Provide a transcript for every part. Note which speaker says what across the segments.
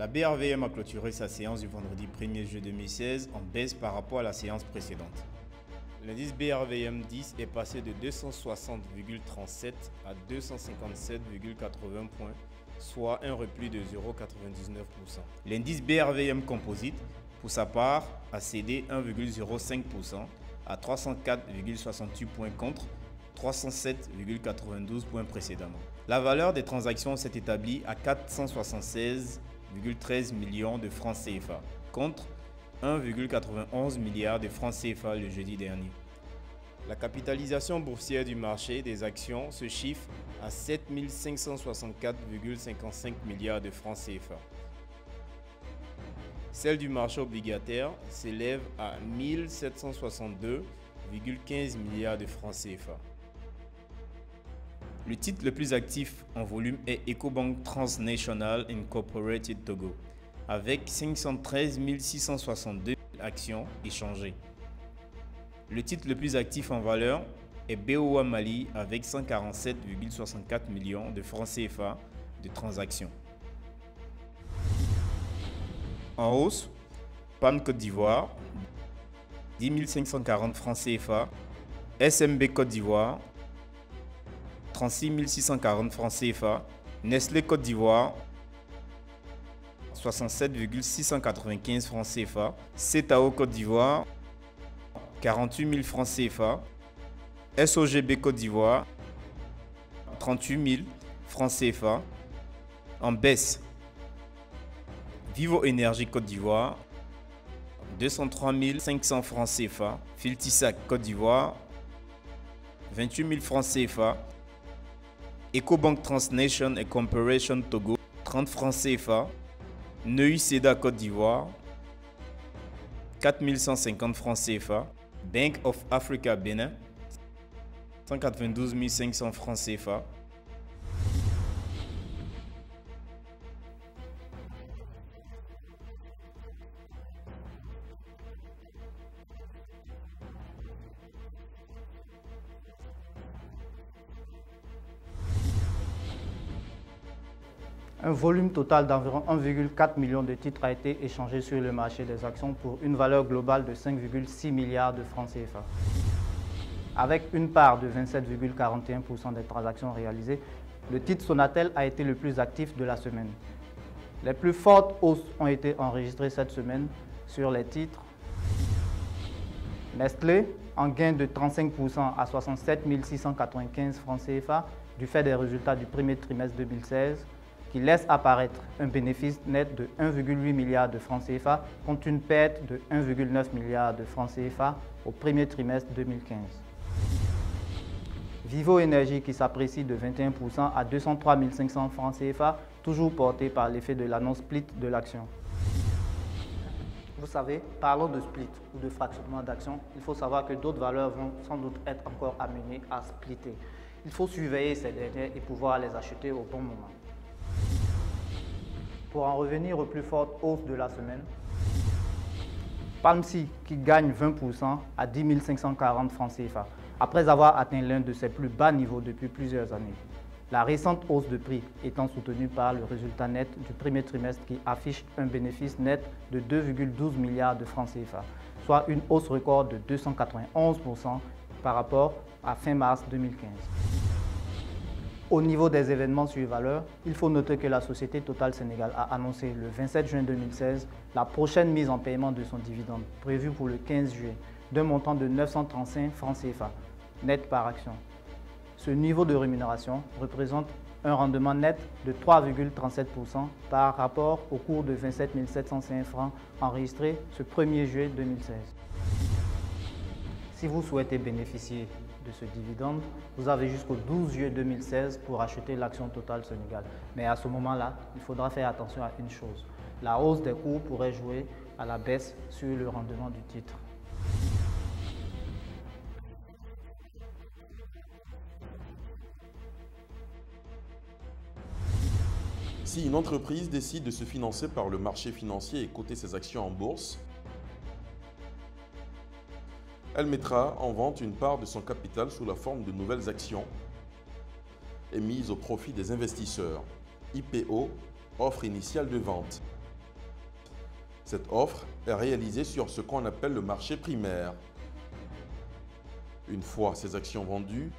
Speaker 1: La BRVM a clôturé sa séance du vendredi 1er juillet 2016 en baisse par rapport à la séance précédente. L'indice BRVM 10 est passé de 260,37 à 257,80 points, soit un repli de 0,99%. L'indice BRVM Composite, pour sa part, a cédé 1,05% à 304,68 points contre 307,92 points précédemment. La valeur des transactions s'est établie à 476,13 millions de francs CFA contre 1,91 milliard de francs CFA le jeudi dernier. La capitalisation boursière du marché des actions se chiffre à 7 564,55 milliards de francs CFA. Celle du marché obligataire s'élève à 1 762,15 milliards de francs CFA. Le titre le plus actif en volume est Ecobank Transnational Incorporated Togo, avec 513 662 actions échangées. Le titre le plus actif en valeur est BOA Mali, avec 147,64 millions de francs CFA de transactions. En hausse, PAM Côte d'Ivoire, 10 540 francs CFA, SMB Côte d'Ivoire, 36 640 francs CFA, Nestlé Côte d'Ivoire, 67,695 francs CFA, CETAO Côte d'Ivoire, 48 000 francs CFA, SOGB Côte d'Ivoire, 38 000 francs CFA, en baisse. Vivo Énergie Côte d'Ivoire, 203 500 francs CFA, Filtisac Côte d'Ivoire, 28 000 francs CFA, Ecobank Transnation Incorporation Togo, 30 francs CFA, Neuilly Seda Côte d'Ivoire, 4 150 francs CFA, Bank of Africa Bénin, 192 500 francs CFA.
Speaker 2: Un volume total d'environ 1,4 million de titres a été échangé sur le marché des actions pour une valeur globale de 5,6 milliards de francs CFA. Avec une part de 27,41% des transactions réalisées, le titre Sonatel a été le plus actif de la semaine. Les plus fortes hausses ont été enregistrées cette semaine sur les titres Nestlé, en gain de 35% à 67 695 francs CFA du fait des résultats du premier trimestre 2016, qui laisse apparaître un bénéfice net de 1,8 milliard de francs CFA contre une perte de 1,9 milliard de francs CFA au premier trimestre 2015. Vivo Énergie qui s'apprécie de 21% à 203 500 francs CFA, toujours porté par l'effet de l'annonce split de l'action. Vous savez, parlons de split ou de fractionnement d'action, il faut savoir que d'autres valeurs vont sans doute être encore amenées à splitter. Il faut surveiller ces dernières et pouvoir les acheter au bon moment. Pour en revenir aux plus fortes hausses de la semaine, Palmsi qui gagne 20% à 10 540 francs CFA, après avoir atteint l'un de ses plus bas niveaux depuis plusieurs années. La récente hausse de prix étant soutenue par le résultat net du premier trimestre qui affiche un bénéfice net de 2,12 milliards de francs CFA, soit une hausse record de 291% par rapport à fin mars 2015. Au niveau des événements sur valeur, il faut noter que la société Total Sénégal a annoncé le 27 juin 2016 la prochaine mise en paiement de son dividende, prévue pour le 15 juillet, d'un montant de 935 francs CFA, net par action. Ce niveau de rémunération représente un rendement net de 3,37% par rapport au cours de 27 705 francs enregistré ce 1er juillet 2016. Si vous souhaitez bénéficier de ce dividende, vous avez jusqu'au 12 juillet 2016 pour acheter l'action Total Sénégal. Mais à ce moment-là, il faudra faire attention à une chose. La hausse des cours pourrait jouer à la baisse sur le rendement du titre.
Speaker 3: Si une entreprise décide de se financer par le marché financier et coter ses actions en bourse, elle mettra en vente une part de son capital sous la forme de nouvelles actions émises au profit des investisseurs. IPO, offre initiale de vente. Cette offre est réalisée sur ce qu'on appelle le marché primaire. Une fois ces actions vendues,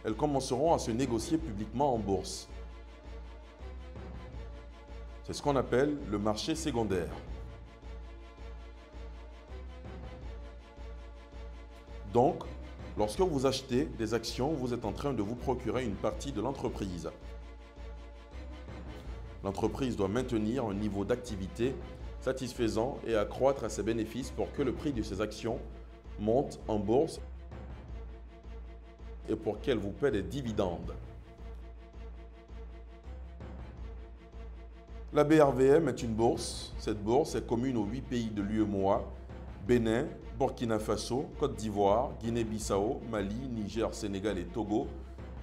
Speaker 3: elles commenceront à se négocier publiquement en bourse. C'est ce qu'on appelle le marché secondaire. Donc, lorsque vous achetez des actions, vous êtes en train de vous procurer une partie de l'entreprise. L'entreprise doit maintenir un niveau d'activité satisfaisant et accroître ses bénéfices pour que le prix de ses actions monte en bourse et pour qu'elle vous paie des dividendes. La BRVM est une bourse. Cette bourse est commune aux 8 pays de l'UEMOA: Bénin, Burkina Faso, Côte d'Ivoire, Guinée-Bissau, Mali, Niger, Sénégal et Togo.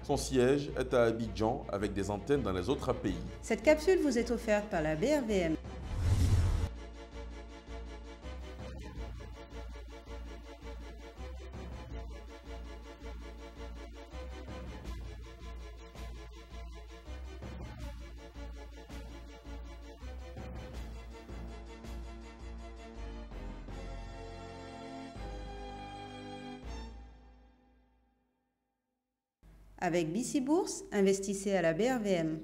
Speaker 3: Son siège est à Abidjan avec des antennes dans les autres pays.
Speaker 4: Cette capsule vous est offerte par la BRVM. Avec BC Bourse, investissez à la BRVM.